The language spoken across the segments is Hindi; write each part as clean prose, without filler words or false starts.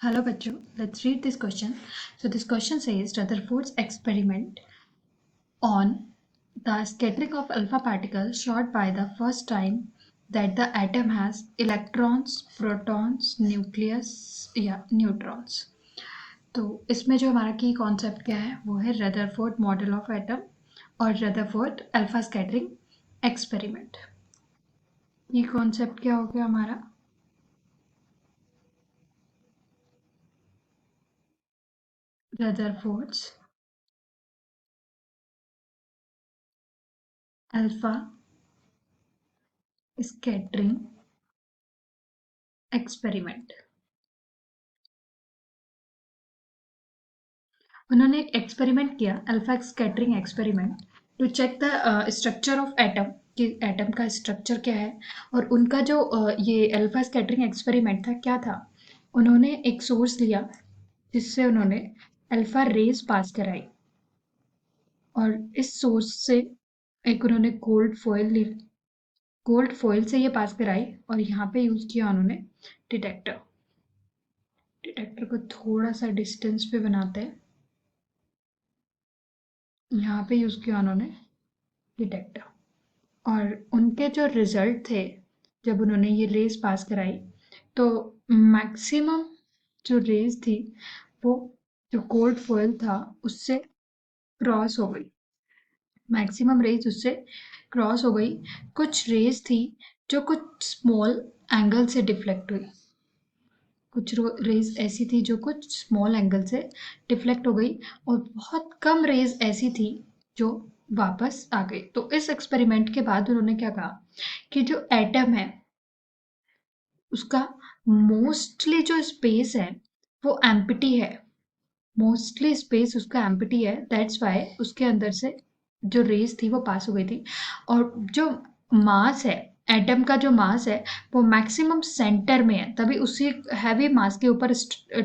Hello, Bachu. Let's read this question. So, this question says Rutherford's experiment on the scattering of alpha particles showed by the first time that the atom has electrons, protons, nucleus या neutrons. तो इसमें जो हमारा की कॉन्सेप्ट क्या है वो है रदरफोर्ड मॉडल ऑफ एटम और रदरफोर्ड अल्फा स्कैटरिंग एक्सपेरिमेंट। ये कॉन्सेप्ट क्या हो गया हमारा? Rutherford's alpha scattering experiment. उन्होंने एक एक्सपेरिमेंट किया, alpha scattering experiment, to check the structure of atom कि एटम का स्ट्रक्चर क्या है। और उनका जो ये अल्फा स्कैटरिंग एक्सपेरिमेंट था क्या था, उन्होंने एक सोर्स लिया जिससे उन्होंने अल्फा रेज पास कराई और इस सोर्स से एक उन्होंने गोल्ड फॉयल ली, गोल्ड फॉयल से ये पास कराई और यहाँ पे यूज़ किया उन्होंने डिटेक्टर। डिटेक्टर को थोड़ा सा डिस्टेंस पे बनाते हैं, यहाँ पे यूज़ किया उन्होंने डिटेक्टर। और उनके जो रिजल्ट थे जब उन्होंने ये रेस पास कराई तो मैक्सिमम जो रेस थी वो जो गोल्ड फॉयल था उससे क्रॉस हो गई, मैक्सिमम रेस उससे क्रॉस हो गई। कुछ रेस थी जो कुछ स्मॉल एंगल से डिफ्लेक्ट हुई, कुछ रेज ऐसी थी जो कुछ स्मॉल एंगल से डिफ्लेक्ट हो गई और बहुत कम रेज ऐसी थी जो वापस आ गई। तो इस एक्सपेरिमेंट के बाद उन्होंने क्या कहा कि जो एटम है उसका मोस्टली जो स्पेस है वो एम्प्टी है, मोस्टली स्पेस उसका एम्प्टी है, दैट्स वाई उसके अंदर से जो रेस थी वो पास हो गई थी। और जो मास है, एटम का जो मास है वो मैक्सिमम सेंटर में है, तभी उसी हैवी मास के ऊपर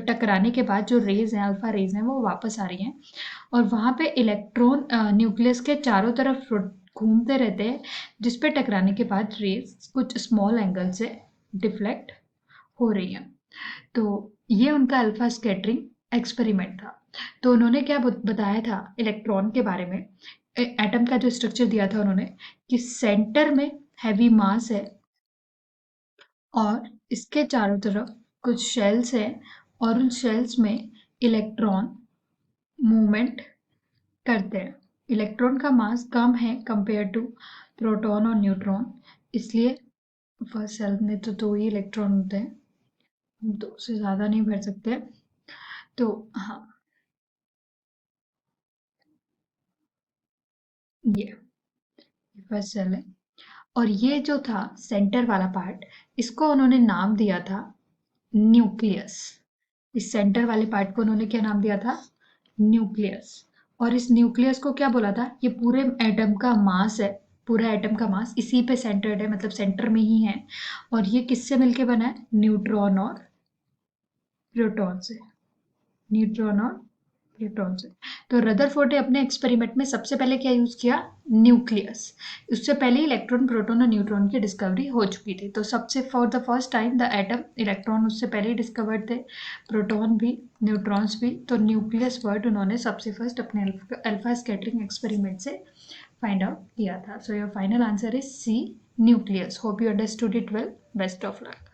टकराने के बाद जो रेज हैं, अल्फा रेज हैं, वो वापस आ रही हैं और वहाँ पे इलेक्ट्रॉन न्यूक्लियस के चारों तरफ घूमते रहते हैं, जिस पे टकराने के बाद रेज कुछ स्मॉल एंगल से डिफ्लेक्ट हो रही हैं। तो ये उनका अल्फा स्कैटरिंग एक्सपेरिमेंट था। तो उन्होंने क्या बताया था इलेक्ट्रॉन के बारे में, एटम का जो स्ट्रक्चर दिया था उन्होंने कि सेंटर में हैवी मास है और इसके चारों तरफ कुछ शेल्स हैं और उन शेल्स में इलेक्ट्रॉन मूवमेंट करते हैं। इलेक्ट्रॉन का मास कम है कंपेयर टू प्रोटॉन और न्यूट्रॉन, इसलिए फर्स्ट सेल में तो दो ही इलेक्ट्रॉन होते हैं, दो से ज़्यादा नहीं भर सकते। तो हाँ, ये फर्स्ट सेल है। और ये जो था सेंटर वाला पार्ट, इसको उन्होंने नाम दिया था न्यूक्लियस। इस सेंटर वाले पार्ट को उन्होंने क्या नाम दिया था? न्यूक्लियस। और इस न्यूक्लियस को क्या बोला था? ये पूरे एटम का मास है, पूरा एटम का मास इसी पे सेंटर्ड है, मतलब सेंटर में ही है। और ये किससे मिलके बना है? न्यूट्रॉन और प्रोटॉन से, न्यूट्रॉन और प्रोटॉन से। तो रदरफोर्ड ने अपने एक्सपेरिमेंट में सबसे पहले क्या यूज किया? न्यूक्लियस। उससे पहले इलेक्ट्रॉन, प्रोटॉन और न्यूट्रॉन की डिस्कवरी हो चुकी थी। तो सबसे for the first time the atom, electron उससे पहले ही डिस्कवर्ड थे, प्रोटॉन भी, न्यूट्रॉन्स भी। तो न्यूक्लियस वर्ड उन्होंने सबसे फर्स्ट अपने अल्फा स्कैटरिंग एक्सपेरिमेंट से फाइंड आउट किया था। So your final answer is C, nucleus. Hope you understood it well. Best of luck.